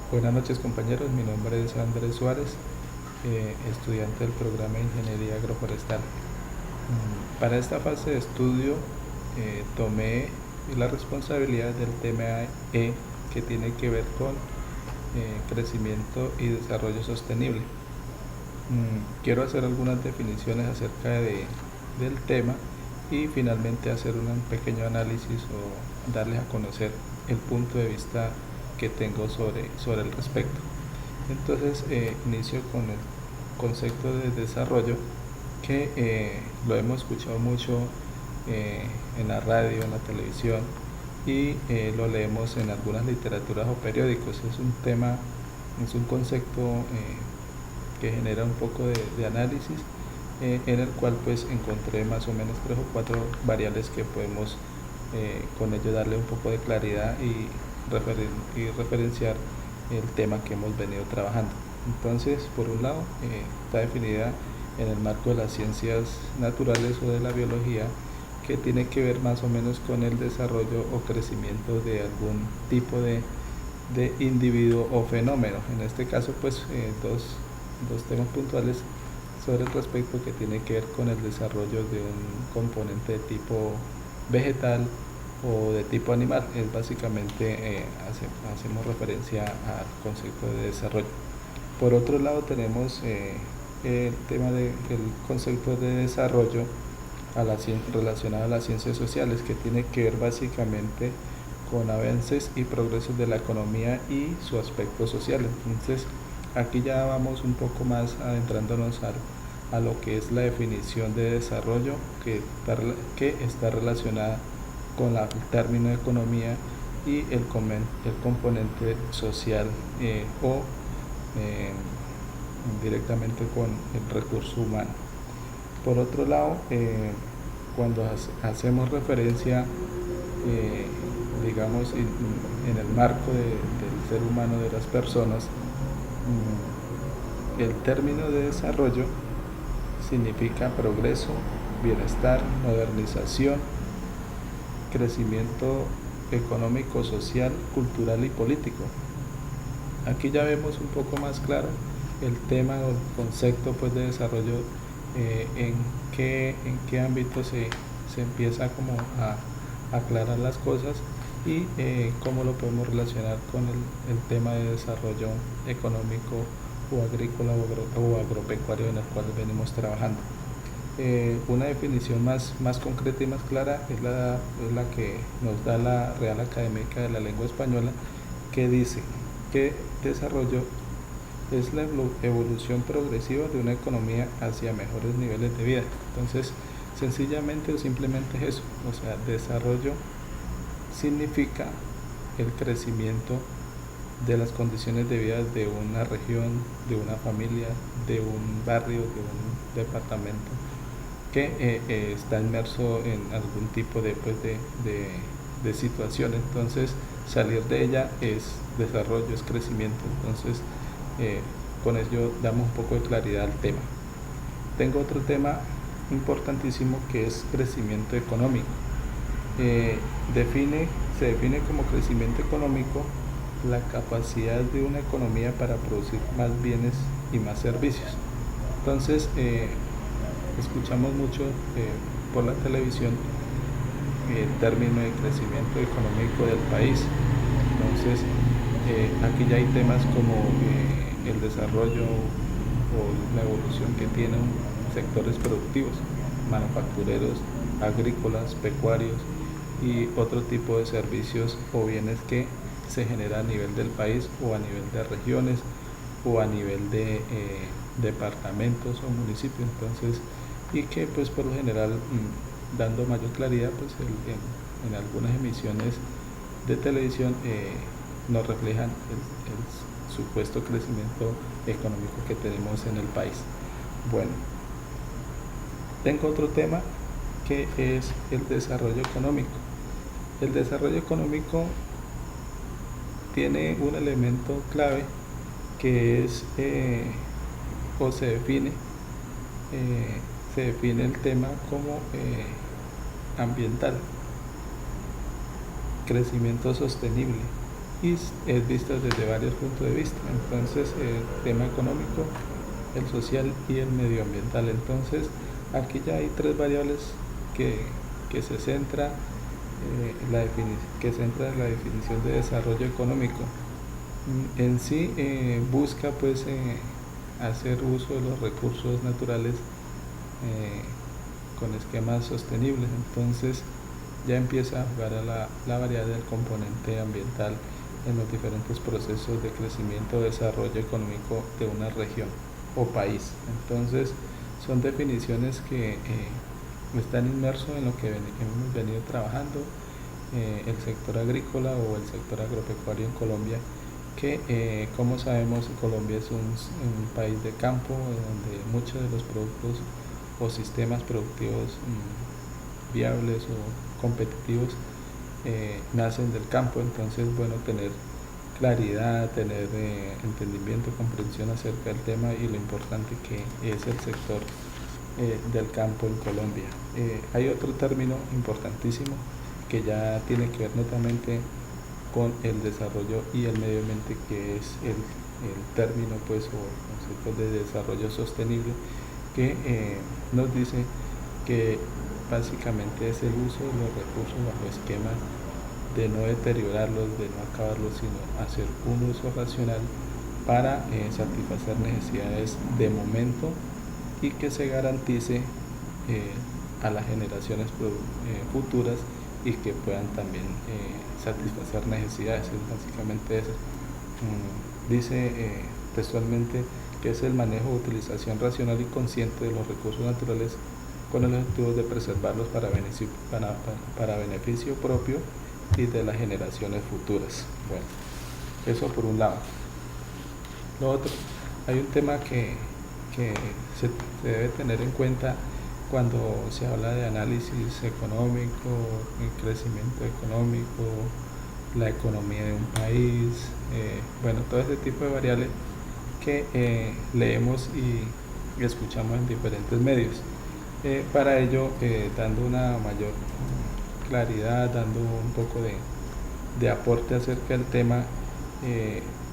Buenas noches compañeros, mi nombre es Andrés Suárez, estudiante del programa de Ingeniería Agroforestal. Para esta fase de estudio tomé la responsabilidad del tema E que tiene que ver con crecimiento y desarrollo sostenible. Quiero hacer algunas definiciones acerca del tema y finalmente hacer un pequeño análisis o darles a conocer el punto de vista que tengo sobre el respecto. Entonces inicio con el concepto de desarrollo que lo hemos escuchado mucho en la radio, en la televisión y lo leemos en algunas literaturas o periódicos. Es un tema, es un concepto que genera un poco de análisis en el cual pues encontré más o menos 3 o 4 variables que podemos con ello darle un poco de claridad y referenciar el tema que hemos venido trabajando. Entonces, por un lado, está definida en el marco de las ciencias naturales o de la biología, que tiene que ver más o menos con el desarrollo o crecimiento de algún tipo de individuo o fenómeno. En este caso, pues, dos temas puntuales sobre el respecto que tiene que ver con el desarrollo de un componente de tipo vegetal o de tipo animal. Es básicamente hacemos referencia al concepto de desarrollo. Por otro lado tenemos el tema del concepto de desarrollo relacionado a las ciencias sociales, que tiene que ver básicamente con avances y progresos de la economía y su aspecto social. Entonces aquí ya vamos un poco más adentrándonos a lo que es la definición de desarrollo que está relacionada con el término de economía y el componente social o directamente con el recurso humano. Por otro lado, cuando hacemos referencia, digamos, en el marco del ser humano, de las personas, el término de desarrollo significa progreso, bienestar, modernización, crecimiento económico, social, cultural y político. Aquí ya vemos un poco más claro el tema o el concepto pues, de desarrollo, en qué ámbito se empieza como a aclarar las cosas y cómo lo podemos relacionar con el tema de desarrollo económico o agrícola o agropecuario en el cual venimos trabajando. Una definición más concreta y más clara es la que nos da la Real Académica de la Lengua Española, que dice que desarrollo es la evolución progresiva de una economía hacia mejores niveles de vida. Entonces, sencillamente o simplemente es eso, o sea, desarrollo significa el crecimiento de las condiciones de vida de una región, de una familia, de un barrio, de un departamento que está inmerso en algún tipo de situación. Entonces, salir de ella es desarrollo, es crecimiento. Entonces, con ello damos un poco de claridad al tema. Tengo otro tema importantísimo que es crecimiento económico. Se define como crecimiento económico la capacidad de una economía para producir más bienes y más servicios. Entonces, escuchamos mucho por la televisión el término de crecimiento económico del país. Entonces, aquí ya hay temas como el desarrollo o la evolución que tienen sectores productivos, manufactureros, agrícolas, pecuarios y otro tipo de servicios o bienes que se genera a nivel del país o a nivel de regiones o a nivel de departamentos o municipios. Entonces, y que pues por lo general, dando mayor claridad, pues en algunas emisiones de televisión nos reflejan el supuesto crecimiento económico que tenemos en el país. Bueno, tengo otro tema que es el desarrollo económico. El desarrollo económico tiene un elemento clave que es o se define el tema como ambiental, crecimiento sostenible, y es vista desde varios puntos de vista. Entonces, el tema económico, el social y el medioambiental. Entonces, aquí ya hay tres variables que se centra que centra en la definición de desarrollo económico. En sí busca pues hacer uso de los recursos naturales con esquemas sostenibles. Entonces ya empieza a jugar a la variable del componente ambiental en los diferentes procesos de crecimiento o desarrollo económico de una región o país. Entonces son definiciones que están inmersos en lo que hemos venido trabajando el sector agrícola o el sector agropecuario en Colombia, que como sabemos Colombia es un país de campo donde muchos de los productos o sistemas productivos viables o competitivos nacen del campo. Entonces, bueno, tener claridad, tener entendimiento, comprensión acerca del tema y lo importante que es el sector del campo en Colombia. Hay otro término importantísimo que ya tiene que ver netamente con el desarrollo y el medio ambiente, que es el término pues o concepto de desarrollo sostenible, que nos dice que básicamente es el uso de los recursos bajo esquemas de no deteriorarlos, de no acabarlos, sino hacer un uso racional para satisfacer necesidades de momento y que se garantice a las generaciones futuras y que puedan también satisfacer necesidades. Es básicamente eso. Dice textualmente que es el manejo, utilización racional y consciente de los recursos naturales con el objetivo de preservarlos para beneficio propio y de las generaciones futuras. Bueno, eso por un lado. Lo otro, hay un tema que se debe tener en cuenta cuando se habla de análisis económico, el crecimiento económico, la economía de un país, bueno, todo ese tipo de variables que leemos y escuchamos en diferentes medios. Para ello, dando una mayor claridad, dando un poco de aporte acerca del tema,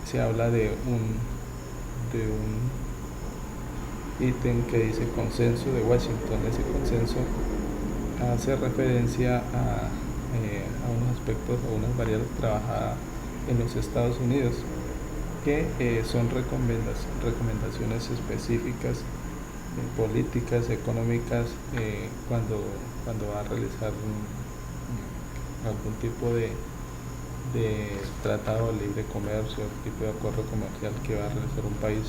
se habla de un ítem que dice consenso de Washington. Ese consenso hace referencia a unos aspectos o unas variables trabajadas en los Estados Unidos, que son recomendaciones específicas políticas, económicas, cuando va a realizar algún tipo de tratado de libre comercio, tipo de acuerdo comercial que va a realizar un país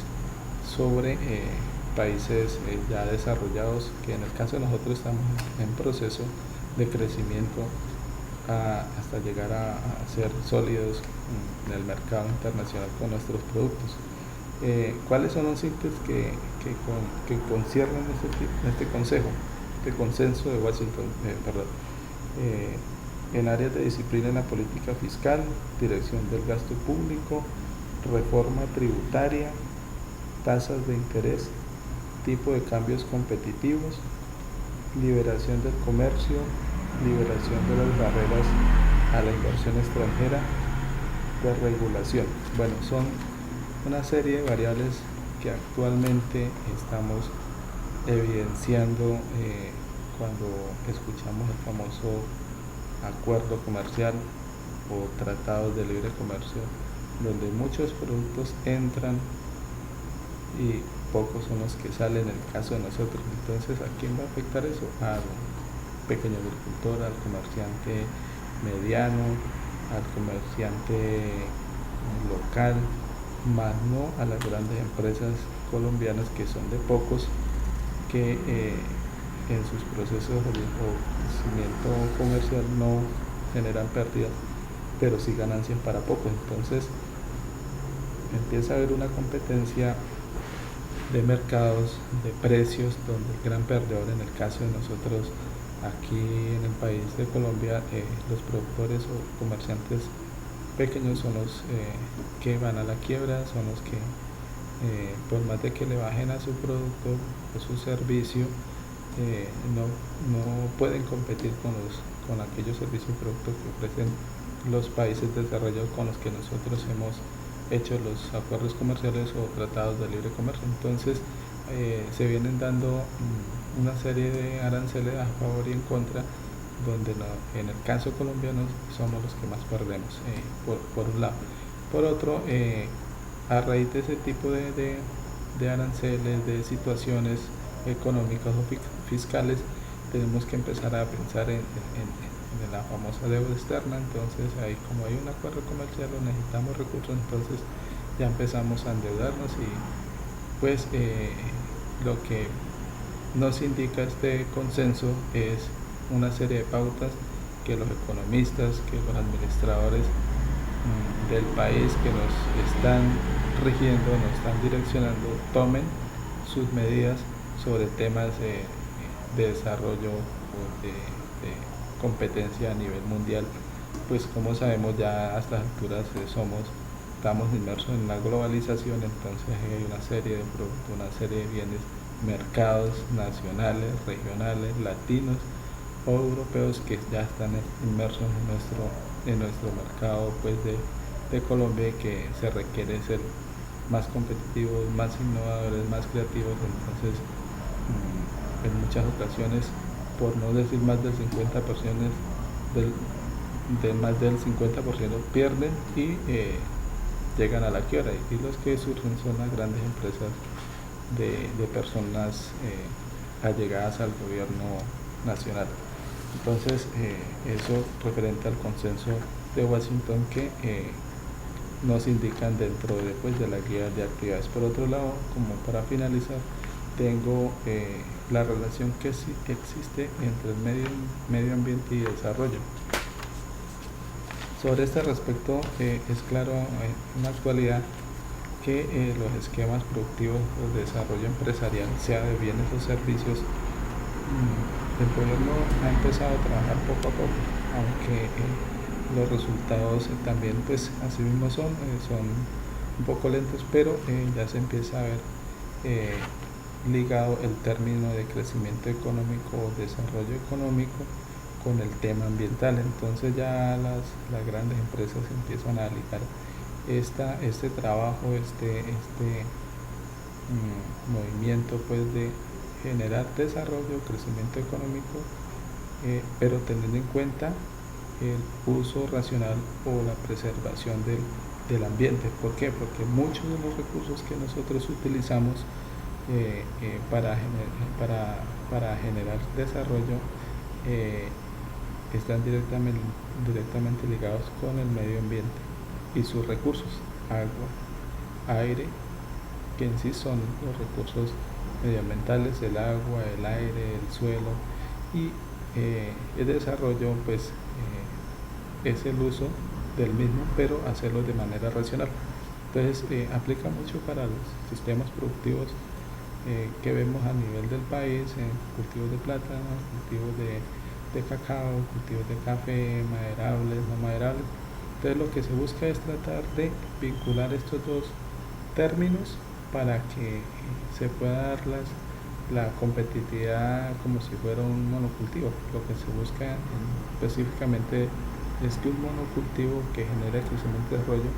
sobre países ya desarrollados, que en el caso de nosotros estamos en proceso de crecimiento hasta llegar a ser sólidos en el mercado internacional con nuestros productos. ¿Cuáles son los ítems que conciernen este consejo, este consenso de Washington? En áreas de disciplina en la política fiscal, dirección del gasto público, reforma tributaria, tasas de interés, tipo de cambios competitivos, liberación del comercio, liberación de las barreras a la inversión extranjera, desregulación. Bueno, son una serie de variables que actualmente estamos evidenciando cuando escuchamos el famoso acuerdo comercial o tratados de libre comercio, donde muchos productos entran y pocos son los que salen en el caso de nosotros. Entonces, ¿a quién va a afectar eso? Al pequeño agricultor, al comerciante mediano, al comerciante local, más no a las grandes empresas colombianas, que son de pocos, que en sus procesos o crecimiento comercial no generan pérdidas, pero sí ganancias para pocos. Entonces empieza a haber una competencia de mercados, de precios, donde el gran perdedor, en el caso de nosotros aquí en el país de Colombia, los productores o comerciantes pequeños son los que van a la quiebra, son los que por más de que le bajen a su producto o su servicio, no pueden competir con aquellos servicios y productos que ofrecen los países desarrollados con los que nosotros hemos hecho los acuerdos comerciales o tratados de libre comercio. Entonces se vienen dando una serie de aranceles a favor y en contra, donde en el caso colombiano somos los que más perdemos, por un lado. Por otro, a raíz de ese tipo de aranceles, de situaciones económicas o fiscales, tenemos que empezar a pensar en la famosa deuda externa. Entonces ahí, como hay un acuerdo comercial o necesitamos recursos, entonces ya empezamos a endeudarnos y pues lo que nos indica este consenso es una serie de pautas que los economistas, que los administradores del país que nos están rigiendo, nos están direccionando, tomen sus medidas sobre temas de desarrollo o de competencia a nivel mundial. Pues como sabemos, ya a estas alturas estamos inmersos en la globalización. Entonces hay una serie de productos, una serie de bienes, mercados nacionales, regionales, latinos o europeos que ya están inmersos en nuestro mercado, pues de Colombia, que se requiere ser más competitivos, más innovadores, más creativos. Entonces en muchas ocasiones, por no decir más del 50%, más del 50% pierden y llegan a la quiebra, y los que surgen son las grandes empresas de personas allegadas al gobierno nacional. Entonces eso referente al consenso de Washington que nos indican dentro de la guía de actividades. Por otro lado, como para finalizar, tengo la relación que existe entre el medio ambiente y desarrollo. Sobre este respecto, es claro en la actualidad que los esquemas productivos de desarrollo empresarial, sea de bienes o servicios, el gobierno ha empezado a trabajar poco a poco, aunque los resultados también pues así mismo son un poco lentos, pero ya se empieza a ver ligado el término de crecimiento económico o desarrollo económico con el tema ambiental. Entonces ya las grandes empresas empiezan a ligar este trabajo, movimiento pues de generar desarrollo, crecimiento económico, pero teniendo en cuenta el uso racional o la preservación del ambiente. ¿Por qué? Porque muchos de los recursos que nosotros utilizamos para generar desarrollo están directamente ligados con el medio ambiente y sus recursos, agua, aire, que en sí son los recursos medioambientales, el agua, el aire, el suelo, y el desarrollo pues es el uso del mismo, pero hacerlo de manera racional. Entonces aplica mucho para los sistemas productivos que vemos a nivel del país, en cultivos de plátano, cultivos de cacao, cultivos de café, maderables, no maderables. Entonces lo que se busca es tratar de vincular estos dos términos para que se pueda dar la competitividad como si fuera un monocultivo. Lo que se busca específicamente es que un monocultivo que genere crecimiento y desarrollo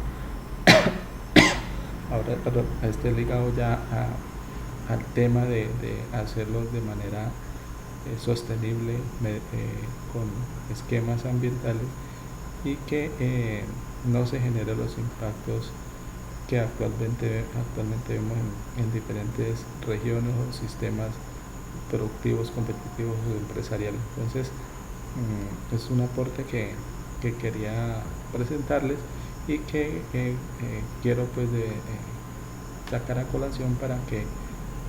ahora esté ligado ya al tema de hacerlo de manera sostenible, con esquemas ambientales, y que no se generen los impactos que actualmente vemos en diferentes regiones o sistemas productivos, competitivos o empresariales. Entonces es un aporte que quería presentarles y que quiero pues sacar a colación para que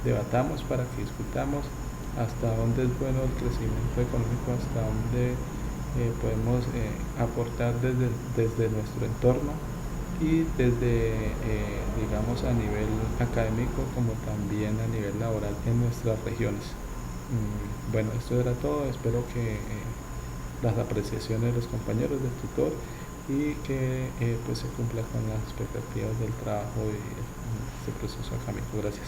debatamos, para que discutamos hasta dónde es bueno el crecimiento económico, hasta dónde podemos aportar desde nuestro entorno y desde digamos a nivel académico como también a nivel laboral en nuestras regiones. Bueno, esto era todo. Espero que las apreciaciones de los compañeros del tutor y que pues se cumpla con las expectativas del trabajo y este proceso académico. Gracias.